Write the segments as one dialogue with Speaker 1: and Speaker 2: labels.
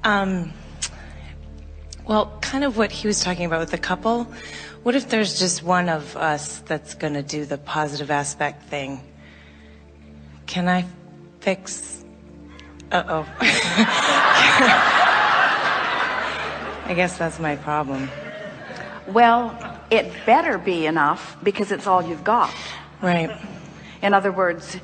Speaker 1: Well, kind of what he was talking about with the couple. What if there's just one of us that's going to do the positive aspect thing? Can I fix... Uh-oh. I guess that's my problem.
Speaker 2: Well, it better be enough because it's all you've got.
Speaker 1: Right.
Speaker 2: In other words,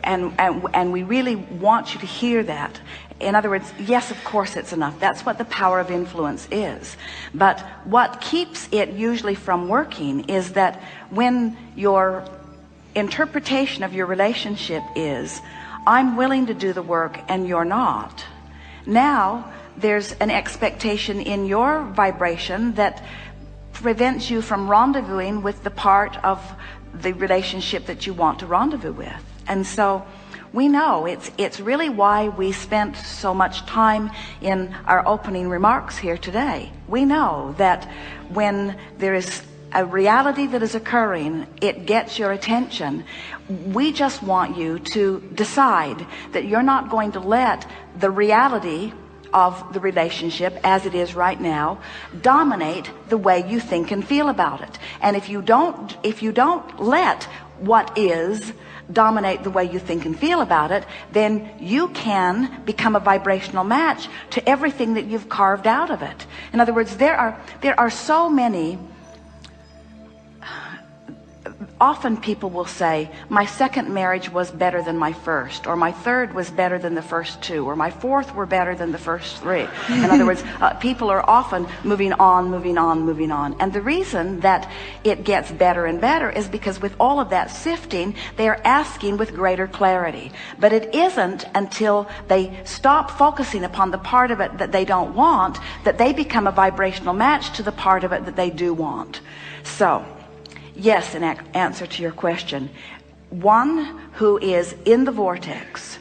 Speaker 2: and we really want you to hear that. In other words, yes, of course it's enough. That's what the power of influence is. But what keeps it usually from working is that when your interpretation of your relationship is, I'm willing to do the work and you're not. Now there's an expectation in your vibration that prevents you from rendezvousing with the part of the relationship that you want to rendezvous with. And so we know it's really why we spent so much time in our opening remarks here today. We know that when there is a reality that is occurring, it gets your attention. We just want you to decide that you're not going to let the reality of the relationship as it is right now dominate the way you think and feel about it. And if you don't let what is dominate the way you think and feel about it, then you can become a vibrational match to everything that you've carved out of it. In other words, there are so many. Often people will say, my second marriage was better than my first, or my third was better than the first two, or my fourth were better than the first three. In other words, people are often moving on. And the reason that it gets better and better is because with all of that sifting, they are asking with greater clarity. But it isn't until they stop focusing upon the part of it that they don't want that they become a vibrational match to the part of it that they do want. So, yes, in answer to your question, one who is in the vortex,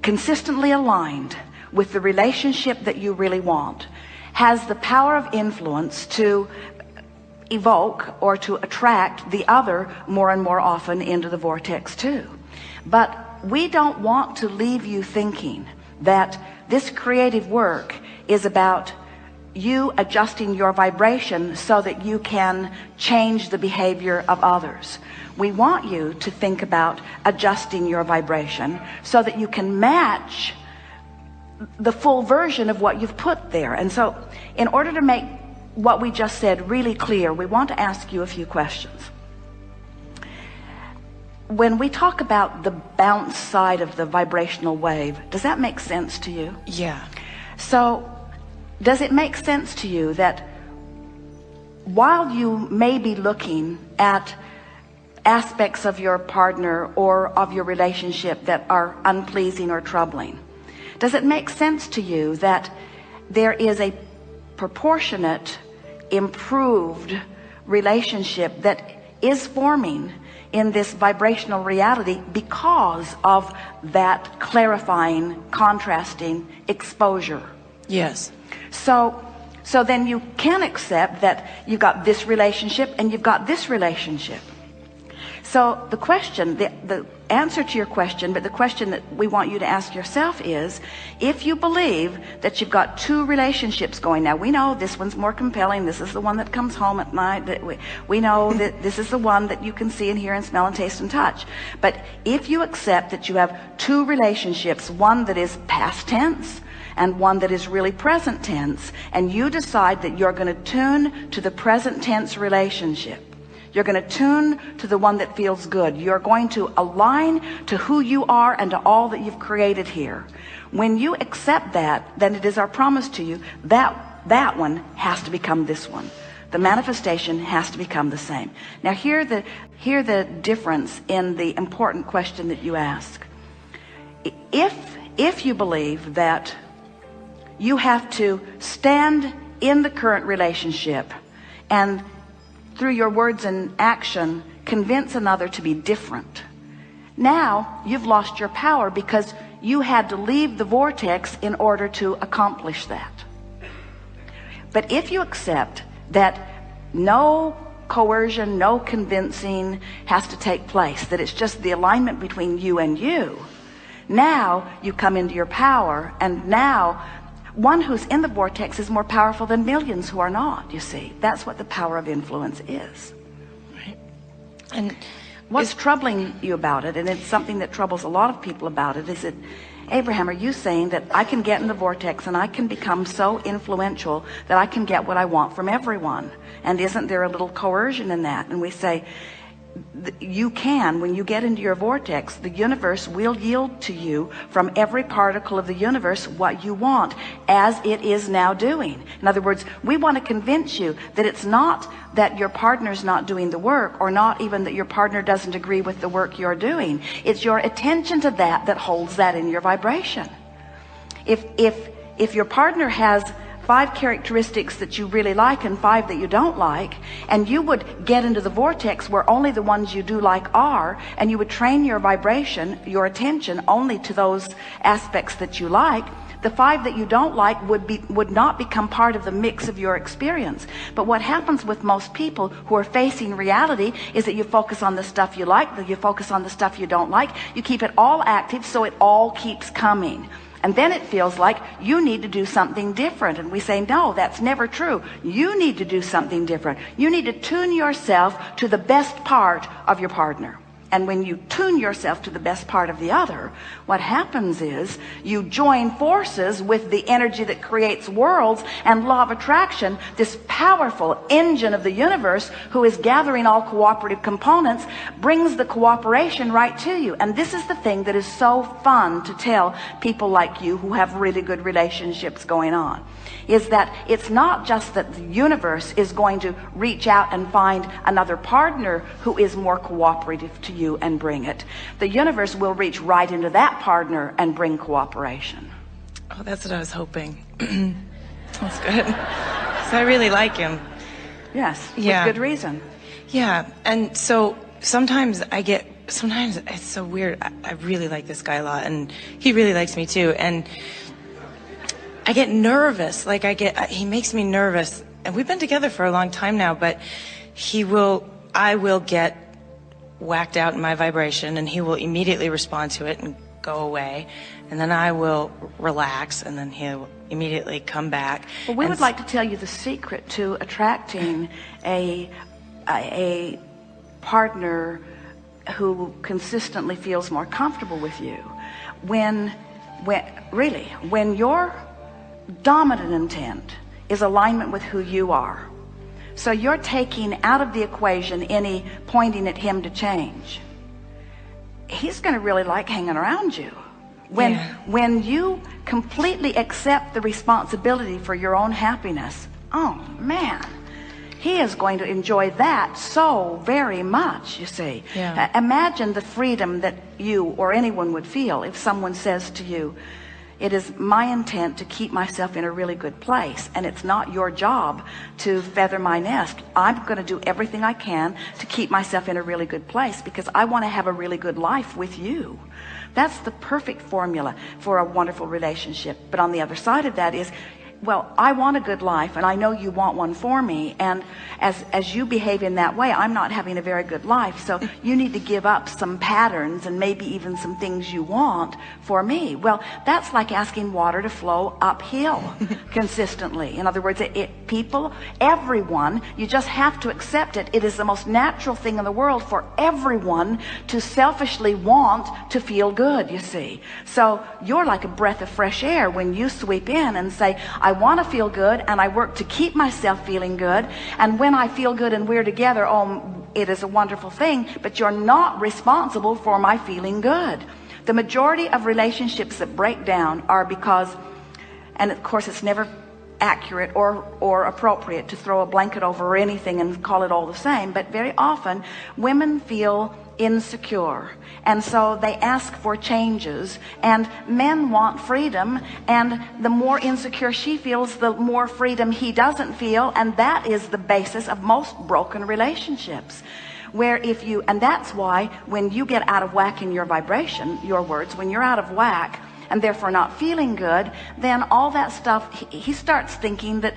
Speaker 2: consistently aligned with the relationship that you really want, has the power of influence to evoke or to attract the other more and more often into the vortex too. But we don't want to leave you thinking that this creative work is about you adjusting your vibration so that you can change the behavior of others. We want you to think about adjusting your vibration so that you can match the full version of what you've put there. And so in order to make what we just said really clear, we want to ask you a few questions. When we talk about the bounce side of the vibrational wave, does that make sense to you?
Speaker 1: Yeah.
Speaker 2: So does it make sense to you that while you may be looking at aspects of your partner or of your relationship that are unpleasing or troubling, does it make sense to you that there is a proportionate, improved relationship that is forming in this vibrational reality because of that clarifying, contrasting exposure?
Speaker 1: Yes.
Speaker 2: So then you can accept that you've got this relationship and you've got this relationship. So the question, the answer to your question, but the question that we want you to ask yourself is, if you believe that you've got two relationships going, now we know this one's more compelling, this is the one that comes home at night, that we know that this is the one that you can see and hear and smell and taste and touch. But if you accept that you have two relationships, one that is past tense and one that is really present tense, and you decide that you're going to tune to the present tense relationship, you're going to tune to the one that feels good, you're going to align to who you are and to all that you've created here. When you accept that, then it is our promise to you that one has to become this one. The manifestation has to become the same. Now hear the difference in the important question that you ask. If you believe that you have to stand in the current relationship and through your words and action convince another to be different, now you've lost your power because you had to leave the vortex in order to accomplish that. But if you accept that no coercion, no convincing has to take place, that it's just the alignment between you and you, Now you come into your power, and now one who's in the vortex is more powerful than millions who are not, you see. That's what the power of influence is.
Speaker 1: Right. And
Speaker 2: what's troubling you about it, and it's something that troubles a lot of people about it, is that, Abraham, are you saying that I can get in the vortex and I can become so influential that I can get what I want from everyone? And isn't there a little coercion in that? And we say, you can, when you get into your vortex, the universe will yield to you from every particle of the universe what you want, as it is now doing. In other words, we want to convince you that it's not that your partner's not doing the work, or not even that your partner doesn't agree with the work you're doing. It's your attention to that that holds that in your vibration. If your partner has 5 characteristics that you really like and 5 that you don't like, and you would get into the vortex where only the ones you do like are, and you would train your vibration, your attention, only to those aspects that you like, the 5 that you don't like would not become part of the mix of your experience. But what happens with most people who are facing reality is that you focus on the stuff you like, that you focus on the stuff you don't like, you keep it all active so it all keeps coming. And then it feels like you need to do something different. And we say, no, that's never true. You need to do something different. You need to tune yourself to the best part of your partner. And when you tune yourself to the best part of the other, what happens is you join forces with the energy that creates worlds and law of attraction, this powerful engine of the universe who is gathering all cooperative components, brings the cooperation right to you. And this is the thing that is so fun to tell people like you who have really good relationships going on, is that it's not just that the universe is going to reach out and find another partner who is more cooperative to you and bring it. The universe will reach right into that partner and bring cooperation.
Speaker 1: Oh, that's what I was hoping. That's good. So I really like him.
Speaker 2: Yes,
Speaker 1: yeah.
Speaker 2: With good reason.
Speaker 1: Yeah, and so sometimes it's so weird. I really like this guy a lot, and he really likes me too. And I get nervous. He makes me nervous. And we've been together for a long time now, but I will get whacked out in my vibration, and he will immediately respond to it and go away. And then I will relax, and then he'll immediately come back.
Speaker 2: Well, we would like to tell you the secret to attracting a partner who consistently feels more comfortable with you. When your dominant intent is alignment with who you are, so you're taking out of the equation any pointing at him to change, he's going to really like hanging around you. When you completely accept the responsibility for your own happiness, oh man, he is going to enjoy that so very much, you see.
Speaker 1: Yeah.
Speaker 2: Imagine the freedom that you or anyone would feel if someone says to you, it is my intent to keep myself in a really good place, and it's not your job to feather my nest. I'm going to do everything I can to keep myself in a really good place because I want to have a really good life with you. That's the perfect formula for a wonderful relationship. But on the other side of that is, well, I want a good life, and I know you want one for me, and as you behave in that way, I'm not having a very good life, so you need to give up some patterns and maybe even some things you want for me. Well, that's like asking water to flow uphill consistently. In other words, everyone, you just have to accept it. It is the most natural thing in the world for everyone to selfishly want to feel good, you see. So you're like a breath of fresh air when you sweep in and say, I want to feel good, and I work to keep myself feeling good, and when I feel good and we're together, oh, it is a wonderful thing, but you're not responsible for my feeling good. The majority of relationships that break down are because, and of course it's never accurate or appropriate to throw a blanket over anything and call it all the same, but very often women feel insecure, and so they ask for changes, and men want freedom, and the more insecure she feels, the more freedom he doesn't feel, and that is the basis of most broken relationships. And that's why when you get out of whack in your vibration, your words, when you're out of whack and therefore not feeling good, then all that stuff, he starts thinking that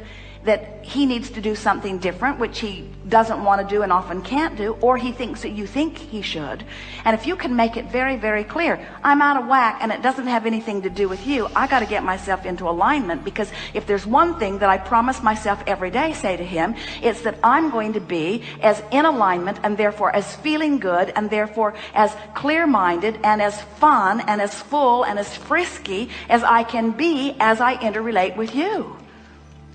Speaker 2: that he needs to do something different, which he doesn't want to do and often can't do, or he thinks that you think he should. And if you can make it very, very clear, I'm out of whack and it doesn't have anything to do with you. I got to get myself into alignment, because if there's one thing that I promise myself every day, say to him, it's that I'm going to be as in alignment and therefore as feeling good and therefore as clear-minded and as fun and as full and as frisky as I can be as I interrelate with you.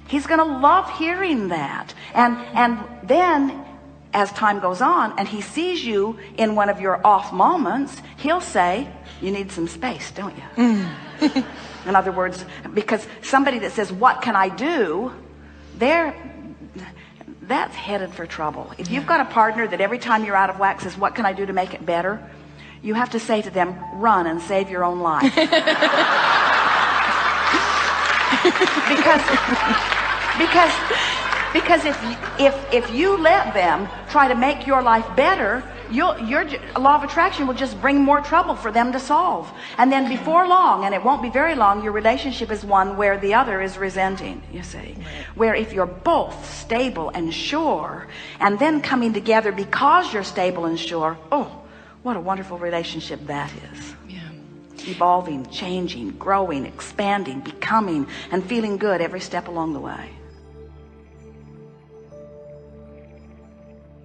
Speaker 2: He's going to love hearing that. And then as time goes on and he sees you in one of your off moments, he'll say, you need some space, don't you? In other words, because somebody that says, what can I do? That's headed for trouble. If you've got a partner that every time you're out of whack says, what can I do to make it better? You have to say to them, run and save your own life. Because if you let them try to make your life better, your law of attraction will just bring more trouble for them to solve. And then before long, and it won't be very long, your relationship is one where the other is resenting, you see. Where if you're both stable and sure, and then coming together because you're stable and sure, oh, what a wonderful relationship that is. Evolving, changing, growing, expanding, becoming, and feeling good every step along the way.